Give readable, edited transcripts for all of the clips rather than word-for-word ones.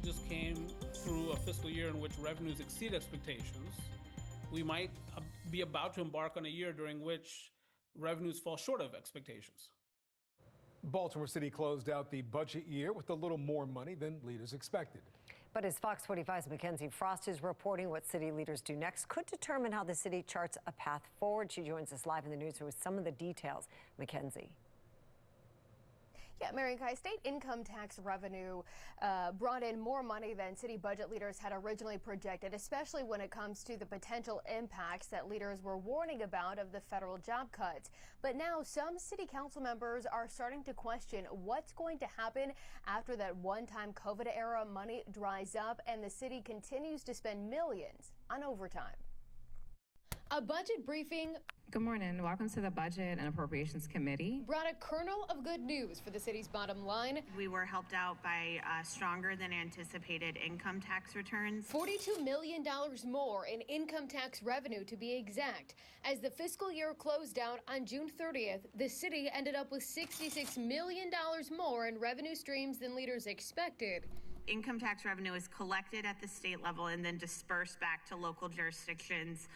just came through a fiscal year in which revenues exceed expectations. We might be about to embark on a year during which revenues fall short of expectations. Baltimore City closed out the budget year with a little more money than leaders expected. But as Fox 45's Mackenzie Frost is reporting, what city leaders do next could determine how the city charts a path forward. She joins us live in the newsroom with some of the details. Mackenzie. Yeah, Mary Kai, state income tax revenue brought in more money than city budget leaders had originally projected, especially when it comes to the potential impacts that leaders were warning about of the federal job cuts. But now some city council members are starting to question what's going to happen after that one-time COVID-era money dries up and the city continues to spend millions on overtime. A budget briefing. Good morning. Welcome to the Budget and Appropriations Committee. Brought a kernel of good news for the city's bottom line. We were helped out by stronger than anticipated income tax returns. $42 million more in income tax revenue, to be exact. As the fiscal year closed out on June 30th, the city ended up with $66 million more in revenue streams than leaders expected. Income tax revenue is collected at the state level and then dispersed back to local jurisdictions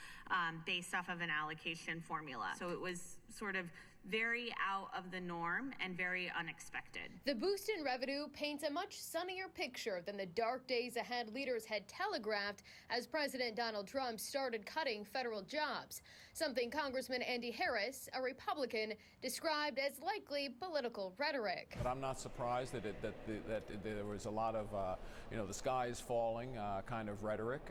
based off of an allocation formula. So it was sort of very out of the norm and very unexpected. The boost in revenue paints a much sunnier picture than the dark days ahead leaders had telegraphed as President Donald Trump started cutting federal jobs, something Congressman Andy Harris, a Republican, described as likely political rhetoric. But I'm not surprised that there was a lot of, the sky is falling kind of rhetoric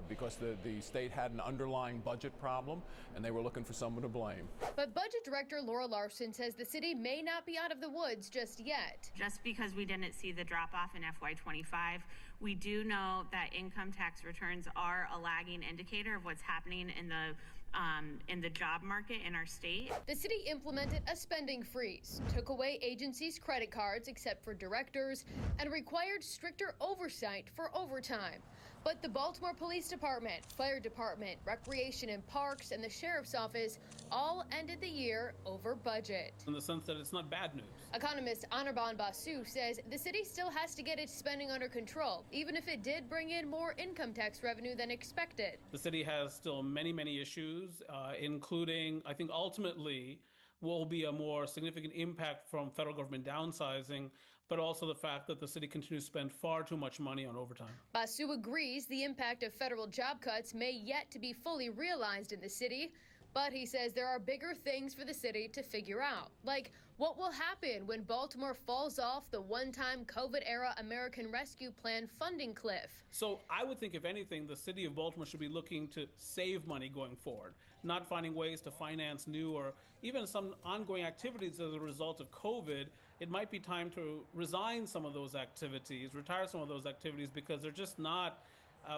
because the state had an underlying budget problem and they were looking for someone to blame. But Budget Director Laura Larson says the city may not be out of the woods just yet. Just because we didn't see the drop off in FY25, we do know that income tax returns are a lagging indicator of what's happening in the job market in our state. The city implemented a spending freeze, took away agencies' credit cards except for directors, and required stricter oversight for overtime. But the Baltimore Police Department, Fire Department, Recreation and Parks, and the Sheriff's Office all ended the year over budget. In the sense that it's not bad news. Economist Anirban Basu says the city still has to get its spending under control, even if it did bring in more income tax revenue than expected. The city has still many issues, including, I think, ultimately will be a more significant impact from federal government downsizing, but also the fact that the city continues to spend far too much money on overtime. Basu agrees the impact of federal job cuts may yet to be fully realized in the city, but he says there are bigger things for the city to figure out, like what will happen when Baltimore falls off the one-time COVID-era American Rescue Plan funding cliff. So I would think, if anything, the city of Baltimore should be looking to save money going forward, not finding ways to finance new or even some ongoing activities as a result of COVID. It might be time to resign some of those activities, retire some of those activities, because they're just not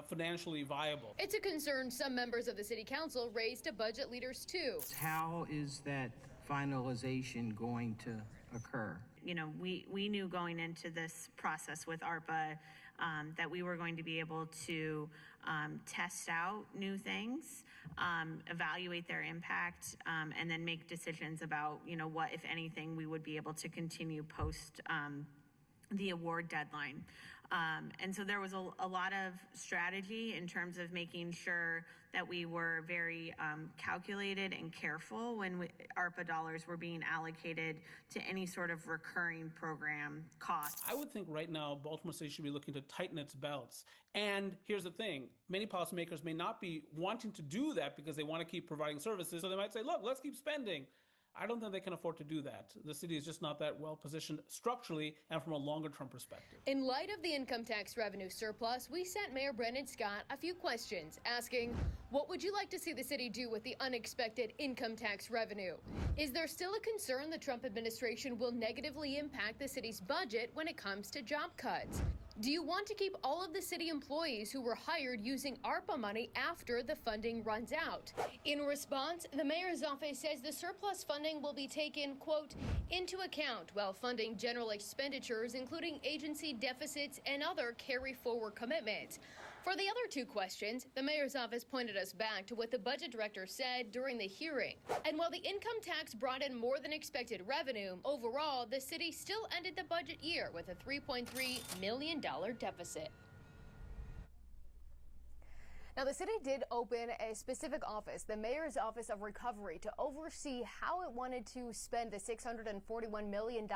financially viable. It's a concern some members of the city council raised to budget leaders too. How is that finalization going to occur? You know, we knew going into this process with ARPA that we were going to be able to test out new things, evaluate their impact, and then make decisions about, what, if anything, we would be able to continue post the award deadline. And so there was a lot of strategy in terms of making sure that we were very calculated and careful when ARPA dollars were being allocated to any sort of recurring program costs. I would think right now Baltimore City should be looking to tighten its belts. And here's the thing, many policymakers may not be wanting to do that because they want to keep providing services. So they might say, look, let's keep spending. I don't think they can afford to do that. The city is just not that well positioned structurally and from a longer term perspective. In light of the income tax revenue surplus, we sent Mayor Brendan Scott a few questions asking, what would you like to see the city do with the unexpected income tax revenue? Is there still a concern the Trump administration will negatively impact the city's budget when it comes to job cuts? Do you want to keep all of the city employees who were hired using ARPA money after the funding runs out? In response, the mayor's office says the surplus funding will be taken, quote, into account while funding general expenditures, including agency deficits and other carry-forward commitments. For the other two questions, the mayor's office pointed us back to what the budget director said during the hearing. And while the income tax brought in more than expected revenue, overall, the city still ended the budget year with a $3.3 million deficit. Now, the city did open a specific office, the Mayor's Office of Recovery, to oversee how it wanted to spend the $641 million in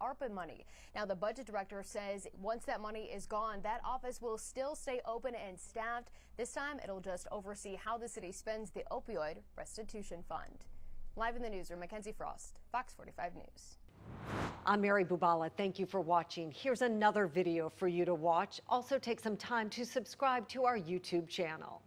ARPA money. Now, the budget director says once that money is gone, that office will still stay open and staffed. This time, it'll just oversee how the city spends the opioid restitution fund. Live in the newsroom, Mackenzie Frost, Fox 45 News. I'm Mary Bubala. Thank you for watching. Here's another video for you to watch. Also take some time to subscribe to our YouTube channel.